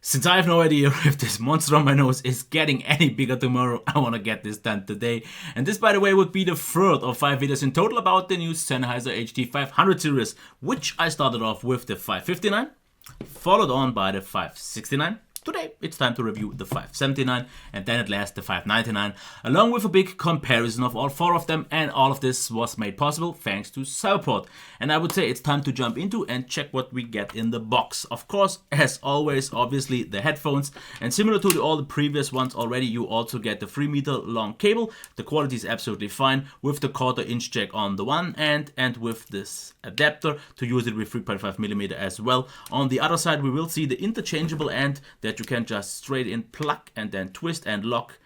Since I have no idea if this monster on my nose is getting any bigger tomorrow, I want to get this done today. And this, by the way, would be the third of 5 videos in total about the new Sennheiser HD500 series, which I started off with the 559, followed on by the 569. Today, it's time to review the 579 and then at last the 599, along with a big comparison of all 4 of them, and all of this was made possible thanks to Cyberport. And I would say it's time to jump into and check what we get in the box. Of course, as always, obviously the headphones, and similar to all the previous ones already, you also get the 3-meter long cable. The quality is absolutely fine with the 1/4-inch jack on the one end and with this adapter to use it with 3.5mm as well. On the other side, we will see the interchangeable end that you can just straight in plug and then twist and lock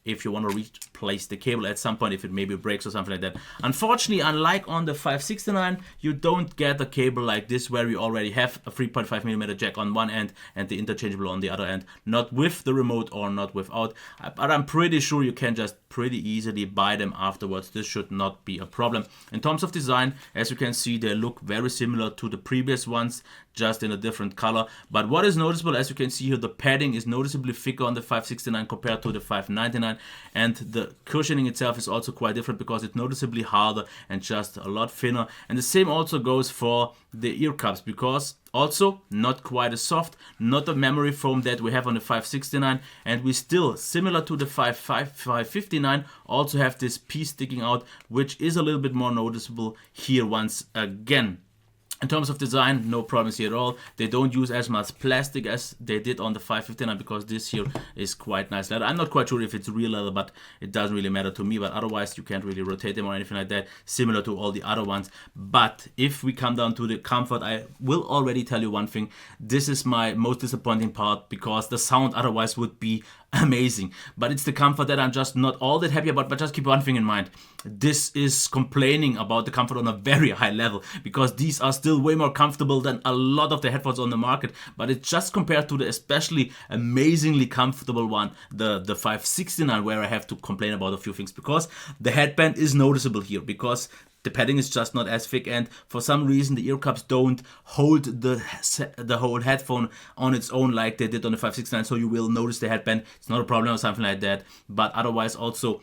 if you want to replace the cable at some point if it maybe breaks or something like that. Unfortunately, unlike on the 569, you don't get a cable like this where you already have a 3.5mm jack on one end and the interchangeable on the other end, not with the remote or not without, but I'm pretty sure you can just pretty easily buy them afterwards. This should not be a problem. In terms of design, as you can see, they look very similar to the previous ones, just in a different color. But what is noticeable, as you can see here, the padding is noticeably thicker on the 569 compared to the 599, and the cushioning itself is also quite different because it's noticeably harder and just a lot thinner. And the same also goes for the ear cups, because also not quite as soft, not the memory foam that we have on the 569, and we still, similar to the 559, also have this piece sticking out, which is a little bit more noticeable here once again. In terms of design, no problems here at all. They don't use as much plastic as they did on the 559 because this here is quite nice leather. I'm not quite sure if it's real leather, but it doesn't really matter to me. But otherwise, you can't really rotate them or anything like that, similar to all the other ones. But if we come down to the comfort, I will already tell you one thing. This is my most disappointing part because the sound otherwise would be amazing, but it's the comfort that I'm just not all that happy about. But just keep one thing in mind, this is complaining about the comfort on a very high level, because these are still way more comfortable than a lot of the headphones on the market, but it's just compared to the especially amazingly comfortable one, the 569, where I have to complain about a few things, because the headband is noticeable here, because the padding is just not as thick, and for some reason the ear cups don't hold the whole headphone on its own like they did on the 569, so you will notice the headband. It's not a problem or something like that, but otherwise also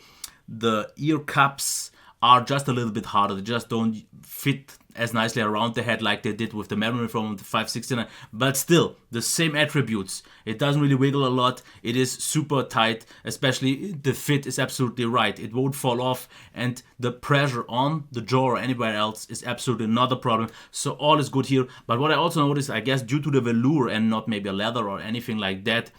the ear cups are just a little bit harder. They just don't fit as nicely around the head like they did with the memory foam of the 569, but still the same attributes. It doesn't really wiggle a lot. It is super tight, especially the fit is absolutely right. It won't fall off, and the pressure on the jaw or anywhere else is absolutely not a problem. So all is good here. But what I also noticed, I guess due to the velour and not maybe a leather or anything like that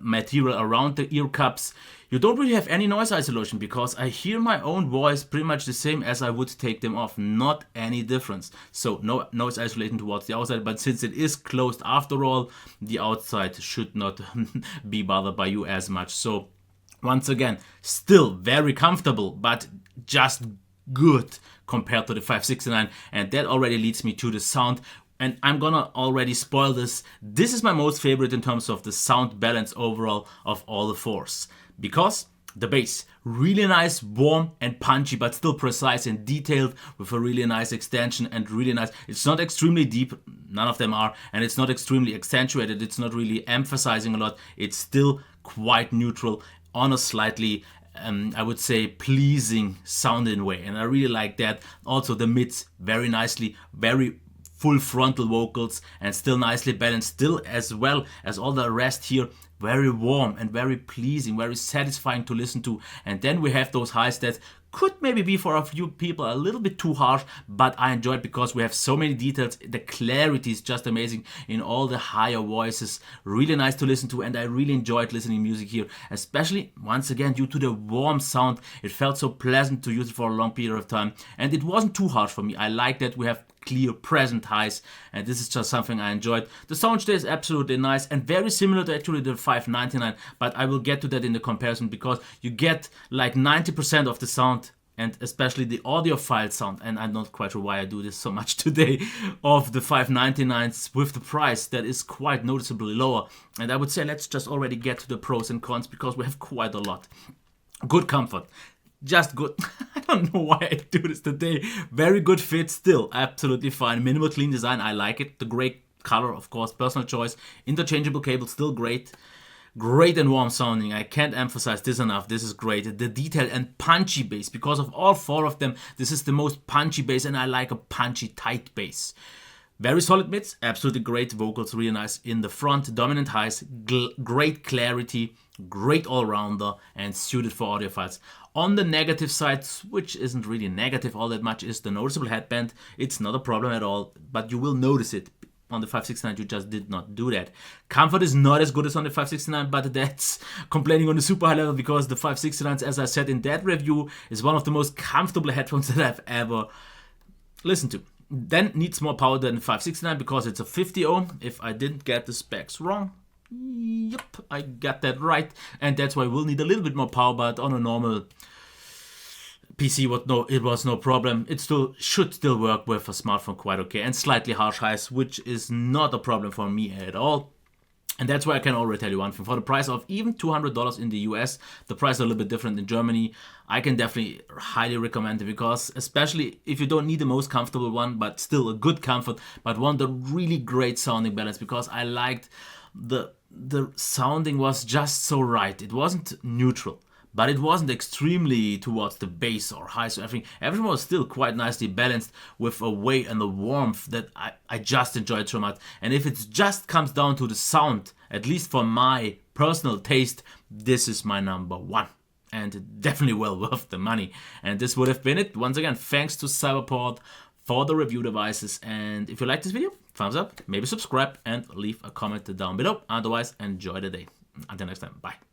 material around the ear cups, you don't really have any noise isolation, because I hear my own voice pretty much the same as I would take them off. Not any difference. So no noise isolation towards the outside, but since it is closed after all, the outside should not be bothered by you as much. So once again, still very comfortable, but just good compared to the 569, and that already leads me to the sound. And I'm gonna already spoil this. This is my most favorite in terms of the sound balance overall of all the 4s. Because the bass, really nice, warm and punchy, but still precise and detailed, with a really nice extension and really nice. It's not extremely deep, none of them are, and it's not extremely accentuated. It's not really emphasizing a lot. It's still quite neutral on a slightly I would say pleasing sounding way, and I really like that. Also the mids, very nicely, very full frontal vocals and still nicely balanced, still as well as all the rest here, very warm and very pleasing, very satisfying to listen to. And then we have those highs that could maybe be for a few people a little bit too harsh, but I enjoy it because we have so many details. The clarity is just amazing in all the higher voices, really nice to listen to, and I really enjoyed listening music here, especially once again due to the warm sound. It felt so pleasant to use it for a long period of time, and it wasn't too harsh for me. I like that we have clear present highs, and this is just something I enjoyed. The sound stays absolutely nice and very similar to actually the 599, but I will get to that in the comparison, because you get like 90% of the sound, and especially the audiophile sound, and I'm not quite sure why I do this so much today, of the 599s with the price that is quite noticeably lower. And I would say let's just already get to the pros and cons, because we have quite a lot. Good comfort, just good. I don't know why I do this today. Very good fit, still absolutely fine. Minimal clean design, I like it. The gray Color, of course, personal choice. Interchangeable cable, still great. Great and warm sounding. I can't emphasize this enough. This is great. The detailed and punchy bass. Because of all four of them, this is the most punchy bass, and I like a punchy, tight bass. Very solid mids, absolutely great. Vocals really nice in the front. Dominant highs, great clarity, great all-rounder, and suited for audiophiles. On the negative side, which isn't really negative all that much, is the noticeable headband. It's not a problem at all, but you will notice it. On the 569, you just did not do that. Comfort is not as good as on the 569, but that's complaining on the super high level, because the 569s, as I said in that review, is one of the most comfortable headphones that I've ever listened to. Then needs more power than the 569 because it's a 50 ohm. If I didn't get the specs wrong, yep, I got that right. And that's why we'll need a little bit more power, but on a normal PC, it was no problem. It should still work with a smartphone quite okay. And slightly harsh highs, which is not a problem for me at all. And that's why I can already tell you one thing. For the price of even $200 in the US, the price is a little bit different in Germany. I can definitely highly recommend it, because especially if you don't need the most comfortable one, but still a good comfort, but one that really great sounding balance, because I liked the sounding was just so right. It wasn't neutral, but it wasn't extremely towards the bass or highs or everything. Everything was still quite nicely balanced with a weight and a warmth that I just enjoyed so much. And if it just comes down to the sound, at least for my personal taste, this is my number one. And definitely well worth the money. And this would have been it. Once again, thanks to Cyberport for the review devices. And if you like this video, thumbs up, maybe subscribe, and leave a comment down below. Otherwise, enjoy the day. Until next time, bye.